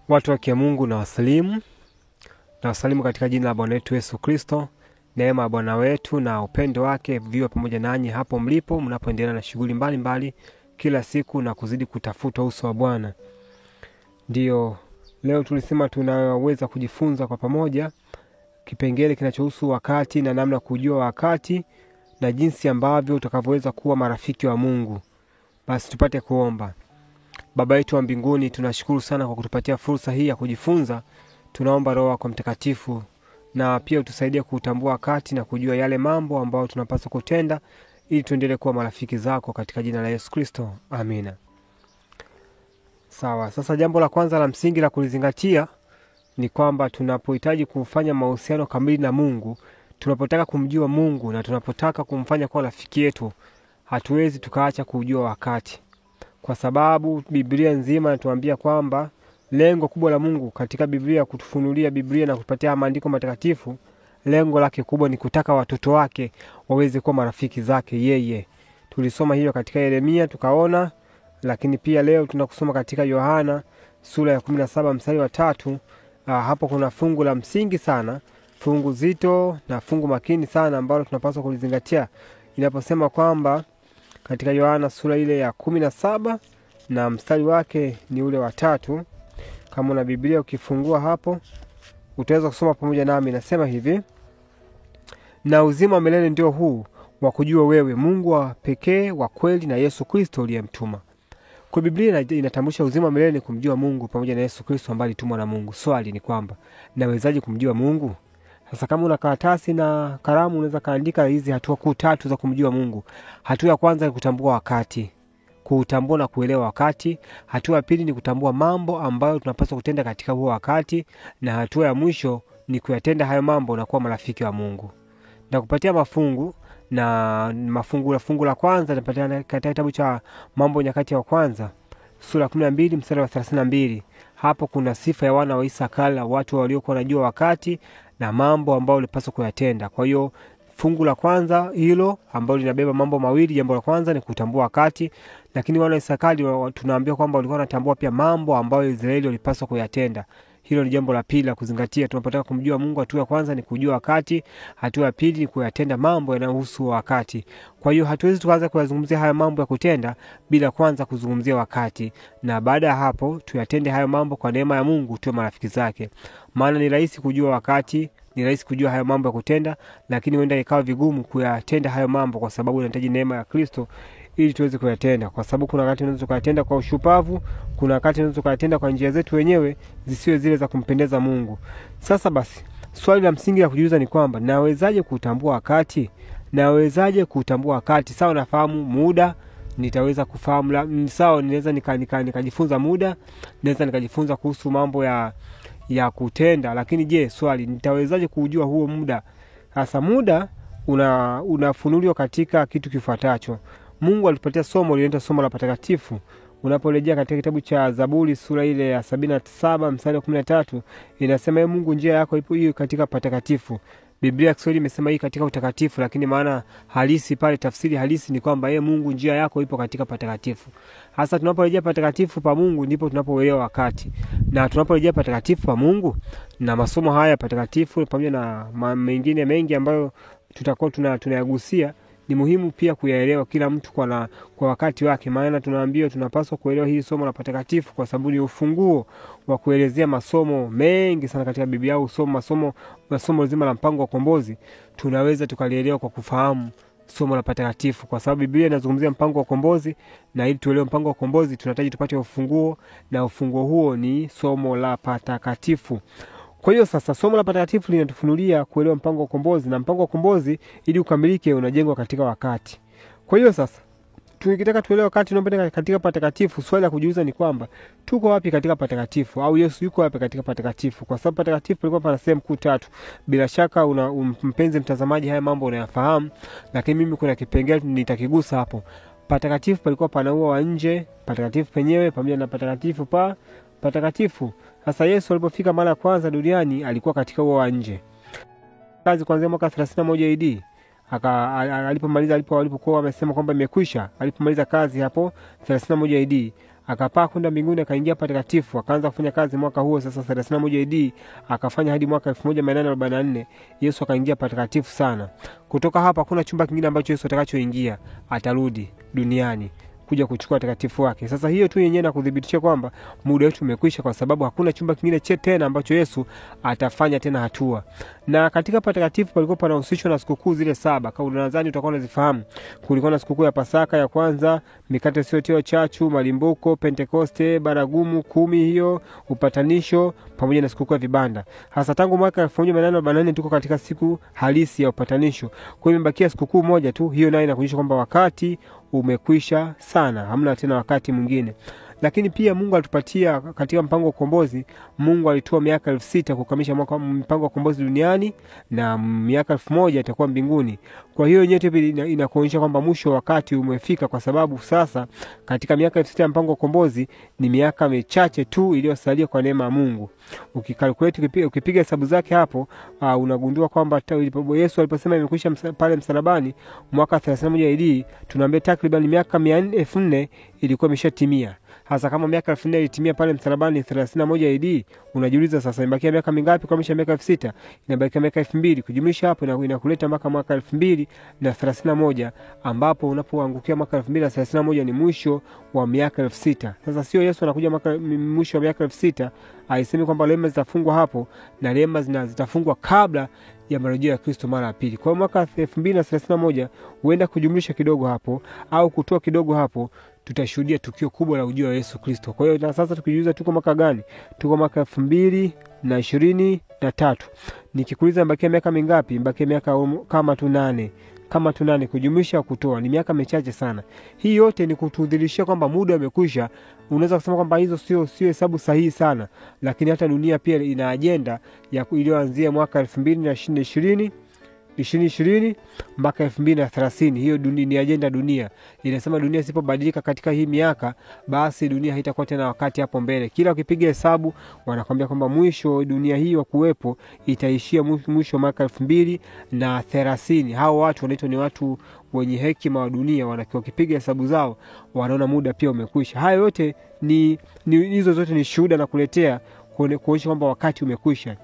Watu wa Mungu na wasalimu katika jina la Bwana wetu Yesu Kristo. Neema ya Bwana wetu na upendo wake viwe pamoja nanyi hapo mlipo mnapoendelea na shughuli mbalimbali kila siku na kuzidi kutafuta uso wa Bwana. Ndio leo tulisema tunaweza kujifunza kwa pamoja kipengele kinachohusu wakati na namna kujua wakati na jinsi ambavyo utakavyoweza kuwa marafiki wa Mungu. Basi tupate kuomba. Baba yetu wa mbinguni, tunashukuru sana kwa kutupatia fursa hii ya kujifunza. Tunaomba Roho wako Mtakatifu na pia utusaidie kutambua wakati na kujua yale mambo ambayo tunapaswa kutenda ili tuendelee kuwa marafiki zako katika jina la Yesu Kristo. Amina. Sawa, sasa jambo la kwanza la msingi la kulizingatia ni kwamba tunapohitaji kufanya mahusiano kamili na Mungu, tunapotaka kumjua Mungu na tunapotaka kumfanya kuwa rafiki yetu, hatuwezi tukaacha kujua wakati. Kwa sababu Biblia nzima inatuambia kwamba lengo kubwa la Mungu katika Biblia, kutufunulia Biblia na kutupatia maandiko matakatifu, lengo lake kubwa ni kutaka watoto wake waweze kuwa marafiki zake yeye. Tulisoma hiyo katika Yeremia tukaona, lakini pia leo tunakusoma katika Yohana sura ya 17 mstari wa 3. Hapo kuna fungu la msingi sana, fungu zito na fungu makini sana ambalo tunapaswa kulizingatia. Inaposema kwamba katika Yohana sura ile ya 17 na mstari wake ni ule wa 3. Kama una Biblia ukifungua hapo utaweza kusoma pamoja nami. Nasema hivi: na uzima milele ndio huu, wa kujua wewe Mungu wa pekee wa kweli na Yesu Kristo uliyemtuma. Kwa Biblia inatambulisha uzima milele ni kumjua Mungu pamoja na Yesu Kristo ambaye alitumwa na Mungu. Swali ni kwamba nawezaje kumjua Mungu? Sasa kama una karatasi na kalamu unaweza kaandika hizi hatua kuu 3 za kumjua Mungu. Hatua ya kwanza ni kutambua wakati. Kutambua na kuelewa wakati. Hatua ya pili ni kutambua mambo ambayo tunapaswa kutenda katika huo wakati, na hatua ya mwisho ni kuyatenda hayo mambo na kuwa marafiki wa Mungu. Na kupatia mafungu fungu la kwanza tunapatia katika kitabu cha Mambo Nyakati ya Kwanza sura 12 mstari wa 32. Hapo kuna sifa ya wana wa Isakari, watu waliokuwa wanajua wakati na mambo ambayo walipaswa kuyatenda. Kwa hiyo fungu la kwanza hilo ambalo linabeba mambo mawili. Jambo la kwanza ni kutambua wakati, lakini wana wa Isakari tunaambiwa kwamba walikuwa wanatambua pia mambo ambayo Israeli walipaswa kuyatenda. Hilo ni jambo la pili la kuzingatia. Tunapotaka kumjua Mungu, hatua ya kwanza ni kujua wakati, hatua ya pili ni kuyatenda mambo yanayohusu wakati. Kwa hiyo hatuwezi tukaanza kuyazungumzia haya mambo ya kutenda bila kwanza kuzungumzia wakati, na baada ya hapo tuyatende hayo mambo kwa neema ya Mungu, tuwe marafiki zake. Maana ni rahisi kujua wakati, ni rahisi kujua hayo mambo ya kutenda, lakini huenda ikawa vigumu kuyatenda hayo mambo kwa sababu tunahitaji neema ya Kristo ili tuweze kuyatenda. Kwa sababu kuna wakati tunaweza kuyatenda kwa ushupavu, kuna wakati tunaweza kuyatenda kwa njia zetu wenyewe zisiwe zile za kumpendeza Mungu. Sasa basi, swali la msingi la kujiuliza ni kwamba nawezaje kutambua wakati? Nawezaje kutambua wakati? Sawa, nafahamu muda, nitaweza kufahamu sawa, ninaweza nikajifunza muda, naweza nikajifunza kuhusu mambo ya kutenda, lakini je, swali nitawezaje kujua huo muda? Sasa muda unafunuliwa katika kitu kifuatacho. Mungu alipatia somo linaitwa somo la patakatifu. Unaporejea katika kitabu cha Zaburi sura ile ya 77 mstari wa 13, inasema Mungu njia yako ipo hiyo katika patakatifu. Biblia ya Kiswahili imesema hii katika utakatifu, lakini maana halisi pale, tafsiri halisi ni kwamba Mungu njia yako ipo katika patakatifu. Hasa tunaporejea patakatifu pa Mungu ndipo tunapoelewa wakati. Na tunaporejea patakatifu pa Mungu na masomo haya patakatifu pamoja na mengine mengi ambayo tutakuwa tunayagusia, ni muhimu pia kuyaelewa kila mtu kwa wakati wake. Maana tunaambiwa tunapaswa kuelewa hili somo la patakatifu kwa sababu ni ufunguo wa kuelezea masomo mengi sana katika Biblia. Au masomo zima la mpango wa ukombozi tunaweza tukalielewa kwa kufahamu somo la patakatifu, kwa sababu Biblia inazungumzia mpango wa ukombozi, na ili tuelewe mpango wa ukombozi tunahitaji tupate ufunguo, na ufunguo huo ni somo la patakatifu. Kwa hiyo sasa somo la patakatifu linatufunulia kuelewa mpango wa ukombozi, na mpango wa ukombozi ili ukamilike unajengwa katika wakati. Kwa hiyo sasa tukitaka tuelewe wakati tunapoenda katika patakatifu, swali la kujiuliza ni kwamba tuko wapi katika patakatifu, au Yesu yuko wapi katika patakatifu? Kwa sababu patakatifu palikuwa pana sehemu kuu 3. Bila shaka mpenzi mtazamaji haya mambo unayafahamu, lakini mimi kuna kipengele nitakigusa hapo. Patakatifu palikuwa pana ua wa nje, patakatifu penyewe pamoja na patakatifu. Sasa Yesu alipofika mara ya kwanza duniani alikuwa katika ua wa nje. Kazi kuanzia mwaka 31 AD. Alipomaliza alipokuwa wamesema kwamba imekwisha, alipomaliza kazi hapo 31 AD, akapaa kwenda mbinguni, akaingia patakatifu, akaanza kufanya kazi mwaka huo sasa 31 AD, akafanya hadi mwaka 1844 Yesu akaingia patakatifu sana. Kutoka hapa kuna chumba kingine ambacho Yesu atakachoingia, atarudi duniani kuja kuchukua takatifu wake. Sasa hiyo tu yenyewe na kudhibitisha kwamba muda wetu umekwisha, kwa sababu hakuna chumba kingine tena ambacho Yesu atafanya tena hatua. Na katika patakatifu palikuwa panahusishwa na sikukuu zile 7. Kama nadhani utakuwa unazifahamu. Kulikuwa na sikukuu ya Pasaka ya kwanza, mikate isiyotiwa chachu, malimbuko, Pentekoste, baragumu 10 hiyo, upatanisho pamoja na sikukuu ya vibanda. Hasa tangu mwaka 1844 tuko katika siku halisi ya upatanisho. Kwa hiyo imebakia sikukuu moja tu, hiyo nayo inakuonyesha kwamba wakati umekwisha sana, hamna tena wakati mwingine. Lakini pia Mungu alitupatia katika mpango wa ukombozi, Mungu alitoa miaka 6000 kukamilisha mpango wa ukombozi duniani, na miaka 1000 itakuwa mbinguni. Kwa hiyo yenyewe inakuonyesha kwamba mwisho wakati umefika, kwa sababu sasa katika miaka 6000 ya mpango wa ukombozi ni miaka michache tu iliyosalia kwa neema ya Mungu. Ukikalkulate, ukipiga hesabu zake hapo, unagundua kwamba Yesu aliposema imekwisha pale msalabani mwaka 31 AD, tunaambia takriban miaka 400 ilikuwa imeshatimia. Hasa kama miaka 1000 ilitimia pale msalabani 31 AD, unajiuliza sasa imebakia miaka mingapi kwa miaka 6000? Inabakia miaka 2000. Kujumlisha hapo inakuleta mpaka mwaka 2031, ambapo unapoangukia mwaka 2031 ni mwisho wa miaka 6000. Sasa sio Yesu anakuja mwisho wa miaka 6000 aisemi kwamba rehema zitafungwa hapo, na rehema zitafungwa kabla ya marejeo ya Kristo mara ya pili. Kwa mwaka 2031 huenda kujumlisha kidogo hapo au kutoa kidogo hapo, tutashuhudia tukio kubwa la ujio wa Yesu Kristo. Kwa hiyo na sasa tukijiuliza tuko mwaka gani? Tuko mwaka 2023. Nikikuuliza mbakia miaka mingapi? Mbakia miaka kama tu 8. Kama tu 8 kujumlisha kutoa ni miaka michache sana. Hii yote ni kutudhihirishia kwamba muda umekwisha. Unaweza kusema kwamba hizo sio hesabu sahihi sana, lakini hata dunia pia ina ajenda ya iliyoanzia mwaka 2020 mpaka 2030. Hiyo ni ajenda dunia. Inasema dunia isipobadilika katika hii miaka, basi dunia haitakuwa tena wakati hapo mbele. Kila ukipiga hesabu wanakuambia kwamba mwisho dunia hii wa kuwepo itaishia mwisho mwaka 2030. Hao watu wanaitwa ni watu wenye hekima wa dunia, wanakipiga hesabu zao wanaona muda pia umekwisha. Hayo yote ni hizo zote ni shuhuda na kuletea kuonyesha kwamba wakati umekwisha.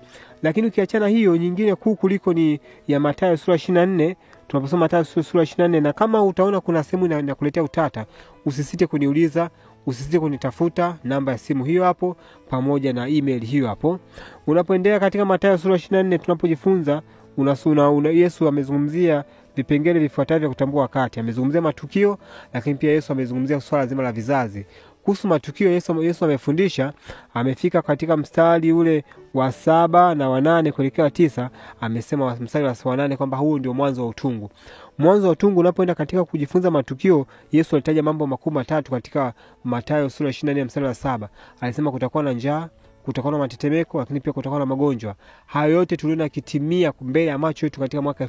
Lakini ukiachana hiyo, nyingine kuu kuliko ni ya Mathayo sura 24. Tunaposoma Mathayo sura 24, na kama utaona kuna sehemu inakuletea utata, usisite kuniuliza, usisite kunitafuta, namba ya simu hiyo hapo pamoja na email hiyo hapo. Unapoendelea katika Mathayo sura 24, tunapojifunza Yesu amezungumzia vipengele vifuatavyo kutambua wakati. Amezungumzia matukio, lakini pia Yesu amezungumzia swala zima la vizazi. Kuhusu matukio, Yesu amefundisha, amefika katika mstari ule wa 7 na wa 8 kuelekea 9, amesema mstari wa 8 kwamba huo ndio mwanzo wa utungu. Mwanzo wa utungu, unapoenda katika kujifunza matukio, Yesu alitaja mambo makuu matatu katika Mathayo sura 24 mstari wa 7. Alisema kutakuwa na njaa, kutakuwa na matetemeko, lakini pia kutakuwa na magonjwa. Hayo yote tuliona kitimia mbele ya macho yetu katika mwaka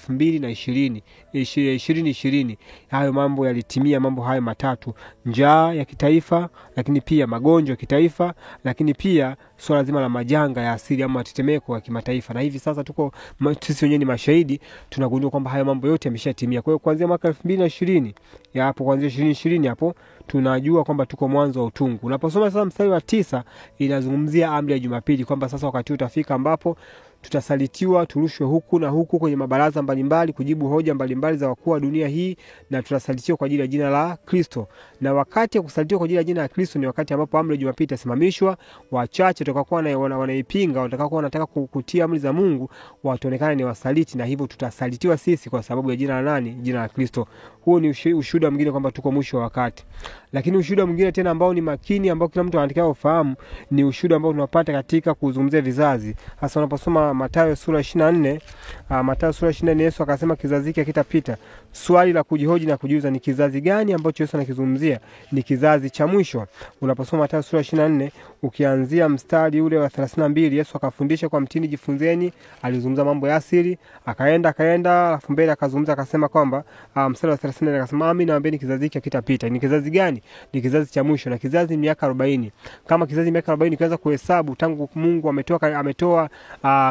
2020. Hayo mambo yalitimia, mambo hayo matatu: njaa ya kitaifa, lakini pia magonjwa ya kitaifa, lakini pia swala zima la majanga ya asili ama matetemeko ya kimataifa. Na hivi sasa tuko sisi wenyewe ni mashahidi, tunagundua kwamba hayo mambo yote yameshatimia. Kwa hiyo kuanzia mwaka 2020 ya hapo, kuanzia 2020 hapo tunajua kwamba tuko mwanzo wa utungu. Unaposoma sasa mstari wa 9, inazungumzia amri ya Jumapili, kwamba sasa wakati utafika ambapo tutasalitiwa, turushwe huku na huku kwenye mabaraza mbalimbali kujibu hoja mbalimbali za wakuu wa dunia hii, na tutasalitiwa kwa ajili ya jina la Kristo. Na wakati ya kusalitiwa kwa ajili ya jina la Kristo ni wakati ambapo amri ya Jumapili itasimamishwa. Wachache watakaokuwa wanaipinga, watakaokuwa wanataka kutia amri za Mungu, wataonekana ni wasaliti, na hivyo tutasalitiwa sisi kwa sababu ya jina la nani? Jina la Kristo. Huo ni ushuhuda mwingine kwamba tuko mwisho wa wakati. Lakini ushuhuda mwingine tena ambao ni makini, ambao kila mtu anatakiwa ufahamu, ni ushuhuda ambao tunapata katika kuzungumzia vizazi. Hasa unaposoma Mathayo sura 24, Mathayo sura 24, Yesu akasema kizazi hiki kitapita. Swali la kujihoji na kujiuliza, ni kizazi gani ambacho Yesu anakizungumzia? Ni kizazi cha mwisho. Unaposoma Mathayo sura 24 ukianzia mstari ule wa 32, Yesu akafundisha kwa mtini jifunzeni. Alizungumza mambo ya asili, akaenda alafu mbele akazungumza akasema kwamba mstari wa 34 akasema, amini nawaambieni kizazi hiki kitapita. Ni kizazi gani? Ni kizazi cha mwisho, na kizazi miaka 40. Kama kizazi miaka 40 kianza kuhesabu tangu Mungu ametoa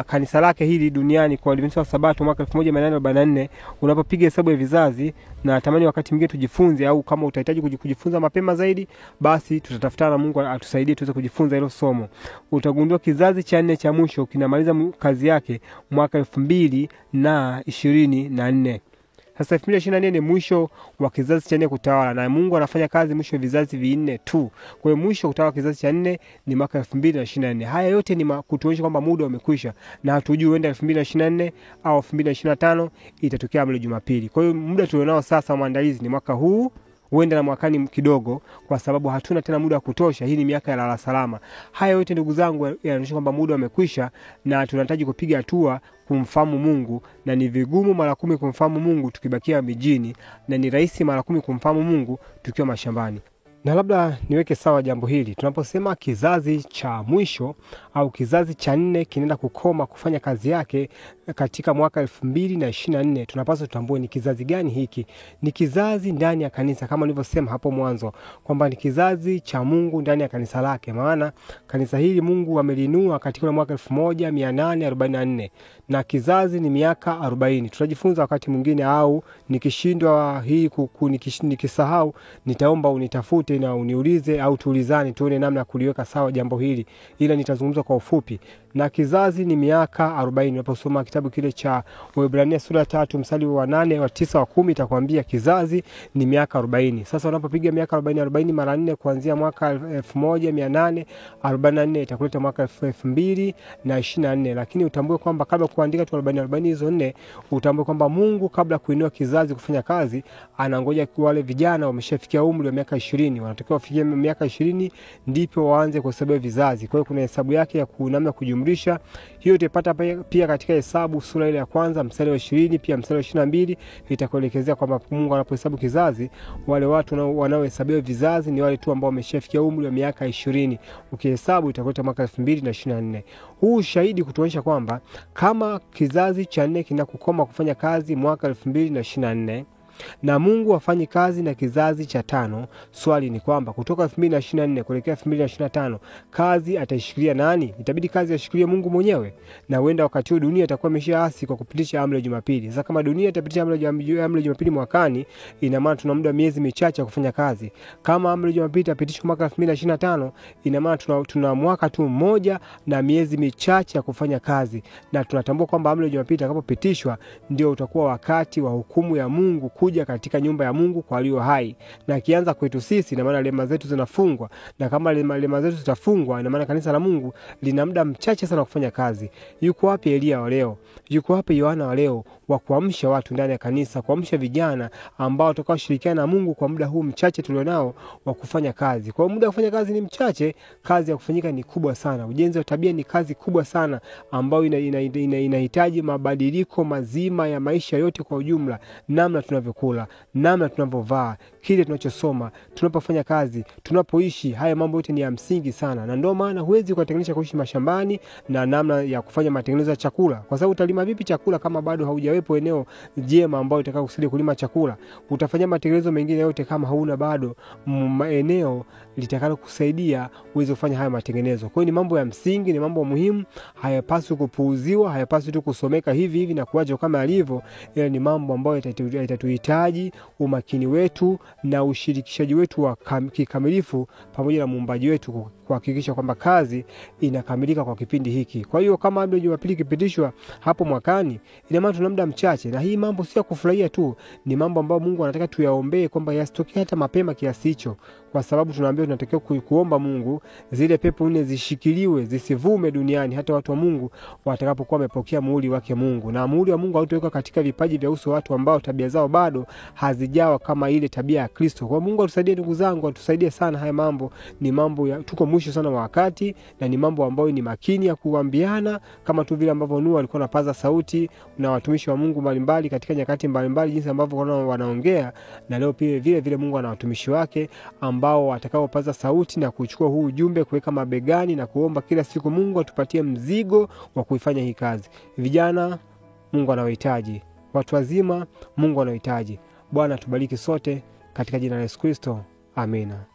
kanisa lake hili duniani kwa Adventista wa Sabato mwaka 1844, unapopiga hesabu ya vizazi kizazi na natamani wakati mwingine tujifunze, au kama utahitaji kujifunza mapema zaidi, basi tutatafutana na Mungu atusaidie tuweze kujifunza hilo somo. Utagundua kizazi cha 4 cha mwisho kinamaliza kazi yake mwaka 2024. Sasa 2024 ni mwisho wa kizazi cha 4 kutawala, na Mungu anafanya kazi mwisho wa vizazi 4 tu. Kwa hiyo mwisho kutawala kizazi cha 4 ni mwaka 2024. Haya yote ni kutuonyesha kwamba muda umekwisha, na hatujui huenda 2024 au 2025 itatokea amri Jumapili. Kwa hiyo muda tulionao sasa maandalizi ni mwaka huu, huenda na mwakani kidogo, kwa sababu hatuna tena muda wa kutosha. Hii ni miaka ya lala salama. Haya yote ndugu zangu yanaonyesha kwamba muda umekwisha na tunahitaji kupiga hatua kumfahamu Mungu, na ni vigumu mara 10 kumfahamu Mungu tukibakia mijini, na ni rahisi mara 10 kumfahamu Mungu tukiwa mashambani. Na labda niweke sawa jambo hili. Tunaposema kizazi cha mwisho au kizazi cha 4 kinaenda kukoma kufanya kazi yake katika mwaka 2024, tunapaswa tutambue ni kizazi gani hiki. Ni kizazi ndani ya kanisa, kama nilivyosema hapo mwanzo kwamba ni kizazi cha Mungu ndani ya kanisa lake. Maana kanisa hili Mungu amelinua katika mwaka 1844 na kizazi ni miaka 40. Tutajifunza wakati mwingine, au nikishindwa hii nikisahau nitaomba unitafute na uniulize, au tuulizane tuone namna ya kuliweka sawa jambo hili, ila nitazungumza kwa ufupi. Na kizazi ni miaka 40. Unaposoma kitabu kile cha Waebrania sura 3 mstari wa 8, wa 9, wa 10 itakwambia kizazi ni miaka 40. Sasa unapopiga miaka 40 mara 4 kuanzia mwaka 1844 itakuleta mwaka 2024. Lakini utambue kwamba kabla kuandika tu 40 hizo 4, utambue kwamba Mungu kabla kuinua kizazi kufanya kazi anangoja wale vijana wameshafikia umri wa miaka 20. Wanatakiwa wafikie miaka 20 ndipo waanze kuhesabu vizazi. Kwa hiyo kuna hesabu yake ya namna kujumlisha. Hiyo utapata pia katika Hesabu sura ile ya kwanza mstari wa 20, pia mstari wa 22 itakuelekezea kwamba Mungu anapohesabu kizazi, wale watu wanaohesabiwa vizazi ni wale tu ambao wameshafikia umri wa miaka 20. Ukihesabu itakuleta mwaka 2024. Huu ushahidi kutuonyesha kwamba kama kizazi cha 4 kinakukoma kufanya kazi mwaka 2024 na Mungu afanye kazi na kizazi cha 5, swali ni kwamba kutoka 2024 kuelekea 2025 kazi ataishikilia nani? Itabidi kazi ashikilie Mungu mwenyewe, na huenda wakati huo dunia itakuwa imeshaasi kwa kupitisha amri ya Jumapili. Sasa kama dunia itapitisha amri ya Jumapili mwakani, ina maana tuna muda miezi michache kufanya kazi. Kama amri ya Jumapili itapitishwa mwaka 2025, ina maana tuna mwaka tu mmoja na miezi michache ya kufanya kazi. Na tunatambua kwamba amri ya Jumapili itakapopitishwa ndio utakuwa wakati wa hukumu ya Mungu kuja katika nyumba ya Mungu kwa walio hai. Na kianza kwetu sisi, na maana rehema zetu zinafungwa, na kama rehema zetu zitafungwa, ina maana kanisa la Mungu lina muda mchache sana kufanya kazi. Yuko wapi Elia wa leo? Yuko wapi Yohana wa leo wa kuamsha watu ndani ya kanisa, kuamsha vijana ambao watakao shirikiana na Mungu kwa muda huu mchache tulionao wa kufanya kazi? Kwa muda wa kufanya kazi ni mchache, kazi ya kufanyika ni kubwa sana. Ujenzi wa tabia ni kazi kubwa sana ambayo inahitaji mabadiliko mazima ya maisha yote kwa ujumla, namna tunavyokula, namna tunavyovaa, kile tunachosoma, tunapofanya kazi, tunapoishi. Haya mambo yote ni ya msingi sana, na ndio maana huwezi kutenganisha kuishi mashambani na namna ya kufanya matengenezo ya chakula, kwa sababu utalima vipi chakula kama bado haujawepo eneo jema ambalo litakao kusaidia kulima chakula? Utafanya matengenezo mengine yote kama hauna bado eneo litakalo kusaidia uweze kufanya haya matengenezo. Kwa hiyo ni mambo ya msingi, ni mambo muhimu, hayapaswi kupuuziwa, hayapaswi tu kusomeka hivi na kuacha kama alivyo. Ila ni mambo ambayo yatatuhitaji umakini wetu na ushirikishaji wetu wa kikamilifu pamoja na muumbaji wetu kuhakikisha kwamba kazi inakamilika kwa kipindi hiki. Kwa hiyo kama amri ya Jumapili ikipitishwa hapo mwakani, ina maana tuna muda mchache, na hii mambo si ya kufurahia tu, ni mambo ambayo Mungu anataka tuyaombee kwamba yasitokee hata mapema kiasi hicho, kwa sababu tunaambiwa tunatakiwa kuomba Mungu zile pepo 4 zishikiliwe zisivume duniani hata watu wa Mungu watakapokuwa wamepokea muhuri wake Mungu. Na muhuri wa Mungu hautaweka katika vipaji vya uso watu ambao tabia zao bado hazijawa kama ile tabia ya Kristo. Kwa Mungu atusaidie ndugu zangu, atusaidie sana. Haya mambo ni mambo ya tuko mwisho sana wa wakati, na ni mambo ambayo ni makini ya kuambiana, kama tu vile ambavyo Nuhu alikuwa anapaza sauti na watumishi wa Mungu mbalimbali katika nyakati mbalimbali, jinsi ambavyo wanaongea, na leo pia vile Mungu ana watumishi wake ambao watakaopaza sauti na kuchukua huu ujumbe kuweka mabegani na kuomba kila siku Mungu atupatie mzigo wa kuifanya hii kazi. Vijana Mungu anawahitaji, watu wazima Mungu anawahitaji. Bwana tubariki sote katika jina la Yesu Kristo. Amina.